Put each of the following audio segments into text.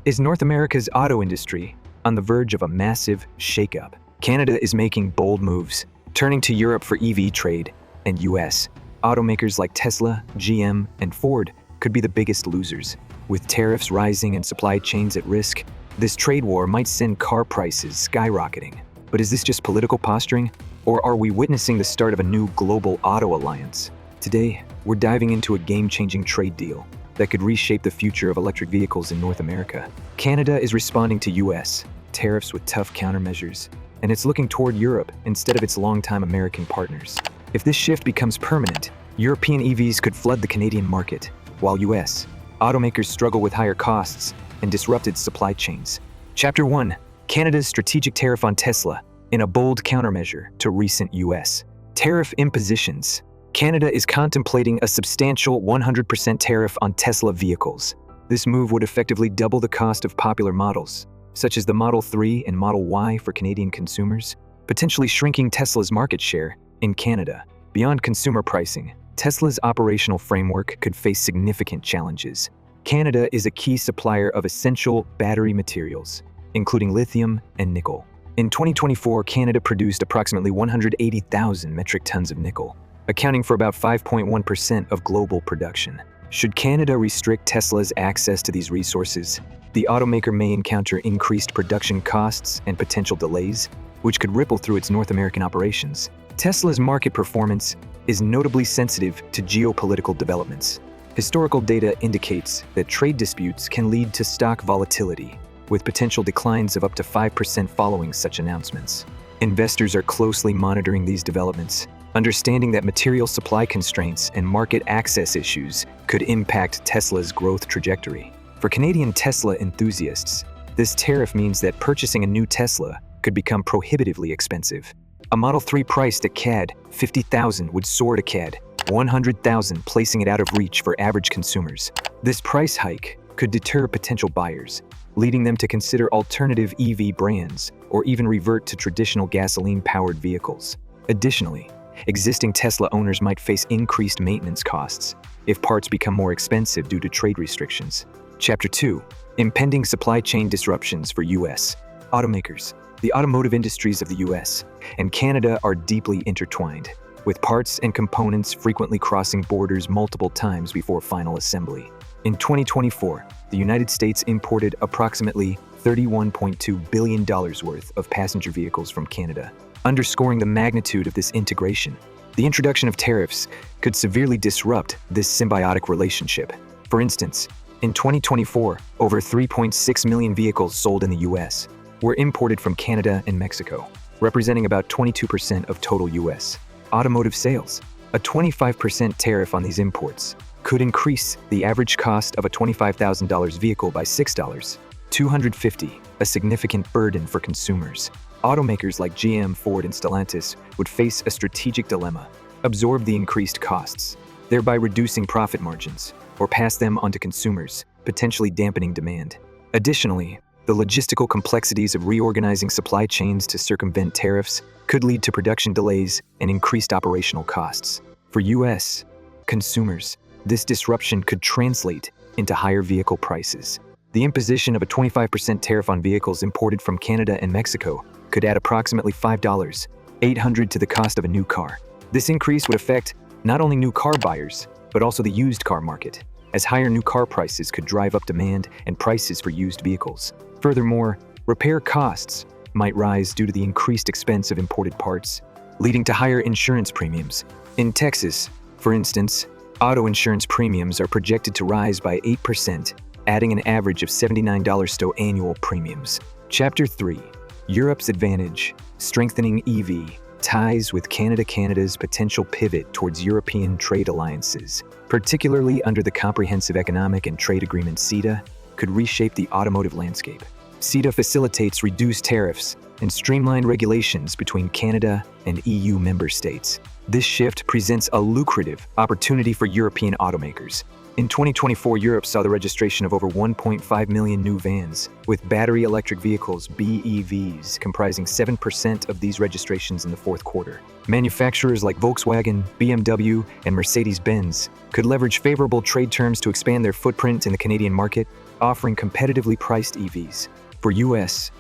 Is North America's auto industry on the verge of a massive shakeup? Canada is making bold moves, turning to Europe for EV trade, and US. Automakers like Tesla, GM, and Ford could be the biggest losers. With tariffs rising and supply chains at risk, this trade war might send car prices skyrocketing. But is this just political posturing, or are we witnessing the start of a new global auto alliance? Today, we're diving into a game-changing trade deal that could reshape the future of electric vehicles in North America. Canada is responding to US tariffs with tough countermeasures, and it's looking toward Europe instead of its longtime American partners. If this shift becomes permanent, European EVs could flood the Canadian market, while US automakers struggle with higher costs and disrupted supply chains. Chapter 1: Canada's strategic tariff on Tesla in a bold countermeasure to recent US tariff impositions. Canada is contemplating a substantial 100% tariff on Tesla vehicles. This move would effectively double the cost of popular models, such as the Model 3 and Model Y for Canadian consumers, potentially shrinking Tesla's market share in Canada. Beyond consumer pricing, Tesla's operational framework could face significant challenges. Canada is a key supplier of essential battery materials, including lithium and nickel. In 2024, Canada produced approximately 180,000 metric tons of nickel, accounting for about 5.1% of global production. Should Canada restrict Tesla's access to these resources, the automaker may encounter increased production costs and potential delays, which could ripple through its North American operations. Tesla's market performance is notably sensitive to geopolitical developments. Historical data indicates that trade disputes can lead to stock volatility, with potential declines of up to 5% following such announcements. Investors are closely monitoring these developments, understanding that material supply constraints and market access issues could impact Tesla's growth trajectory. For Canadian Tesla enthusiasts, this tariff means that purchasing a new Tesla could become prohibitively expensive. A Model 3 priced at CAD $50,000 would soar to CAD $100,000, placing it out of reach for average consumers. This price hike could deter potential buyers, leading them to consider alternative EV brands or even revert to traditional gasoline-powered vehicles. Additionally, existing Tesla owners might face increased maintenance costs if parts become more expensive due to trade restrictions. Chapter 2: Impending supply chain disruptions for US automakers. The automotive industries of the US and Canada are deeply intertwined, with parts and components frequently crossing borders multiple times before final assembly. In 2024, the United States imported approximately $31.2 billion worth of passenger vehicles from Canada, underscoring the magnitude of this integration. The introduction of tariffs could severely disrupt this symbiotic relationship. For instance, in 2024, over 3.6 million vehicles sold in the US were imported from Canada and Mexico, representing about 22% of total US automotive sales. A 25% tariff on these imports could increase the average cost of a $25,000 vehicle by $6,250, a significant burden for consumers. Automakers like GM, Ford, and Stellantis would face a strategic dilemma: absorb the increased costs, thereby reducing profit margins, or pass them on to consumers, potentially dampening demand. Additionally, the logistical complexities of reorganizing supply chains to circumvent tariffs could lead to production delays and increased operational costs. For US consumers, this disruption could translate into higher vehicle prices. The imposition of a 25% tariff on vehicles imported from Canada and Mexico could add approximately $5,800 to the cost of a new car. This increase would affect not only new car buyers, but also the used car market, as higher new car prices could drive up demand and prices for used vehicles. Furthermore, repair costs might rise due to the increased expense of imported parts, leading to higher insurance premiums. In Texas, for instance, auto insurance premiums are projected to rise by 8%, adding an average of $79 to annual premiums. Chapter 3: Europe's advantage, strengthening EV ties with Canada. Canada's potential pivot towards European trade alliances, particularly under the Comprehensive Economic and Trade Agreement (CETA), could reshape the automotive landscape. CETA facilitates reduced tariffs and streamlined regulations between Canada and EU member states. This shift presents a lucrative opportunity for European automakers. In 2024, Europe saw the registration of over 1.5 million new vans, with battery electric vehicles (BEVs) comprising 7% of these registrations in the fourth quarter. Manufacturers like Volkswagen, BMW, and Mercedes-Benz could leverage favorable trade terms to expand their footprint in the Canadian market, offering competitively priced EVs. For U.S.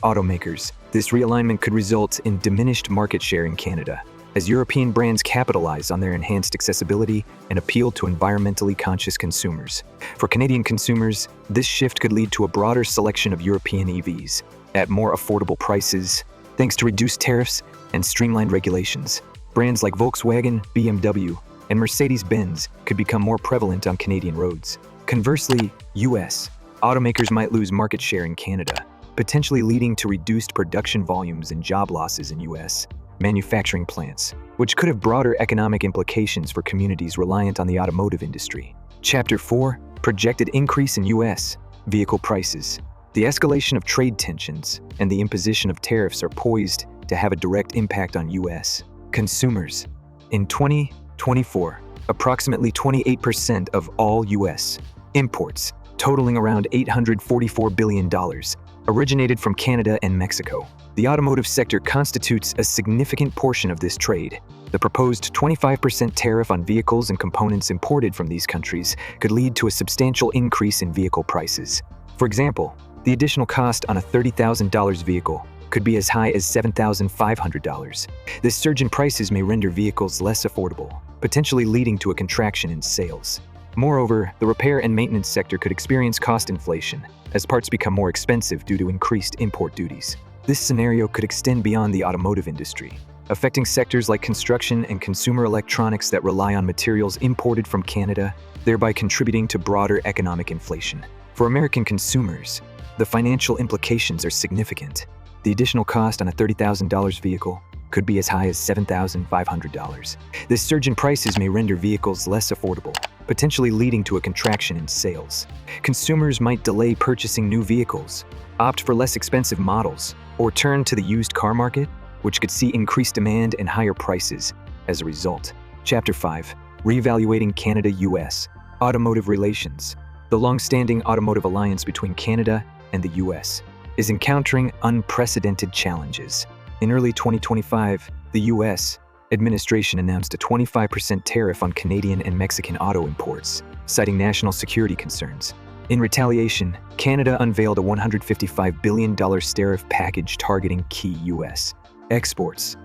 automakers, this realignment could result in diminished market share in Canada, as European brands capitalize on their enhanced accessibility and appeal to environmentally conscious consumers. For Canadian consumers, this shift could lead to a broader selection of European EVs at more affordable prices, thanks to reduced tariffs and streamlined regulations. Brands like Volkswagen, BMW, and Mercedes-Benz could become more prevalent on Canadian roads. Conversely, U.S. automakers might lose market share in Canada, potentially leading to reduced production volumes and job losses in U.S. manufacturing plants, which could have broader economic implications for communities reliant on the automotive industry. Chapter 4. Projected increase in U.S. vehicle prices. The escalation of trade tensions and the imposition of tariffs are poised to have a direct impact on U.S. consumers. In 2024, approximately 28% of all U.S. imports, totaling around $844 billion, originated from Canada and Mexico. The automotive sector constitutes a significant portion of this trade. The proposed 25% tariff on vehicles and components imported from these countries could lead to a substantial increase in vehicle prices. For example, the additional cost on a $30,000 vehicle could be as high as $7,500. This surge in prices may render vehicles less affordable, potentially leading to a contraction in sales. Moreover, the repair and maintenance sector could experience cost inflation as parts become more expensive due to increased import duties. This scenario could extend beyond the automotive industry, affecting sectors like construction and consumer electronics that rely on materials imported from Canada, thereby contributing to broader economic inflation. For American consumers, the financial implications are significant. The additional cost on a $30,000 vehicle could be as high as $7,500. This surge in prices may render vehicles less affordable, potentially leading to a contraction in sales. Consumers might delay purchasing new vehicles, opt for less expensive models, or turn to the used car market, which could see increased demand and higher prices as a result. Chapter 5. Reevaluating Canada-U.S. automotive relations. The long-standing automotive alliance between Canada and the U.S. is encountering unprecedented challenges. In early 2025, the U.S. administration announced a 25% tariff on Canadian and Mexican auto imports, citing national security concerns. In retaliation, Canada unveiled a $155 billion tariff package targeting key U.S. exports.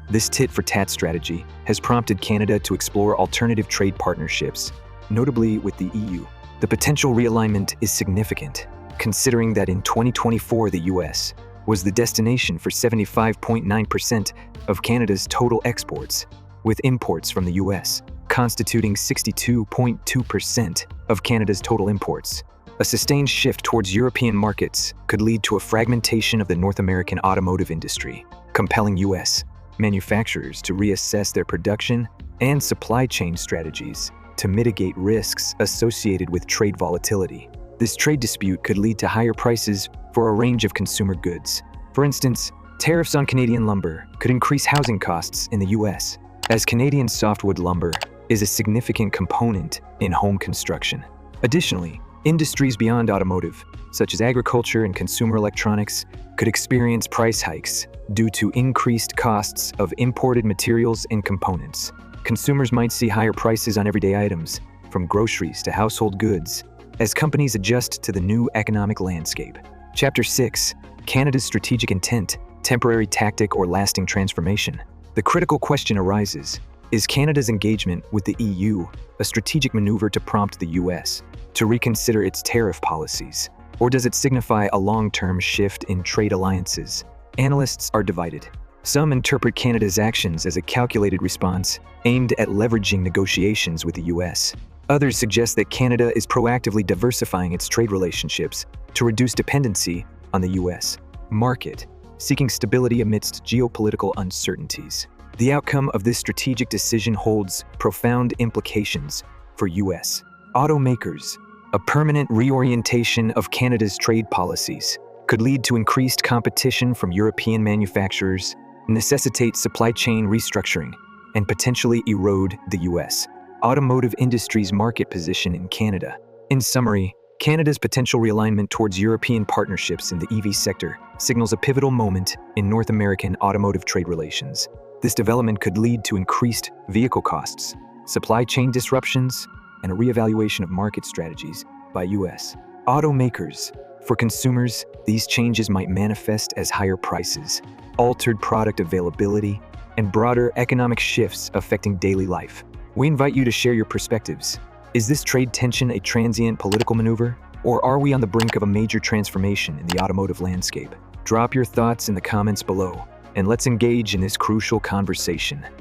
This tit-for-tat strategy has prompted Canada to explore alternative trade partnerships, notably with the EU. The potential realignment is significant, considering that in 2024 the U.S. was the destination for 75.9% of Canada's total exports, with imports from the U.S. constituting 62.2% of Canada's total imports. A sustained shift towards European markets could lead to a fragmentation of the North American automotive industry, compelling U.S. manufacturers to reassess their production and supply chain strategies to mitigate risks associated with trade volatility. This trade dispute could lead to higher prices for a range of consumer goods. For instance, tariffs on Canadian lumber could increase housing costs in the U.S., as Canadian softwood lumber is a significant component in home construction. Additionally, industries beyond automotive, such as agriculture and consumer electronics, could experience price hikes due to increased costs of imported materials and components. Consumers might see higher prices on everyday items, from groceries to household goods, as companies adjust to the new economic landscape. Chapter 6. Canada's strategic intent, temporary tactic or lasting transformation. The critical question arises, is Canada's engagement with the EU a strategic maneuver to prompt the US to reconsider its tariff policies, or does it signify a long-term shift in trade alliances? Analysts are divided. Some interpret Canada's actions as a calculated response aimed at leveraging negotiations with the US. Others suggest that Canada is proactively diversifying its trade relationships to reduce dependency on the US market, seeking stability amidst geopolitical uncertainties. The outcome of this strategic decision holds profound implications for US automakers. A permanent reorientation of Canada's trade policies could lead to increased competition from European manufacturers, necessitate supply chain restructuring, and potentially erode the US automotive industry's market position in Canada. In summary, Canada's potential realignment towards European partnerships in the EV sector signals a pivotal moment in North American automotive trade relations. This development could lead to increased vehicle costs, supply chain disruptions, and a reevaluation of market strategies by U.S. automakers. For consumers, these changes might manifest as higher prices, altered product availability, and broader economic shifts affecting daily life. We invite you to share your perspectives. Is this trade tension a transient political maneuver, or are we on the brink of a major transformation in the automotive landscape? Drop your thoughts in the comments below, and let's engage in this crucial conversation.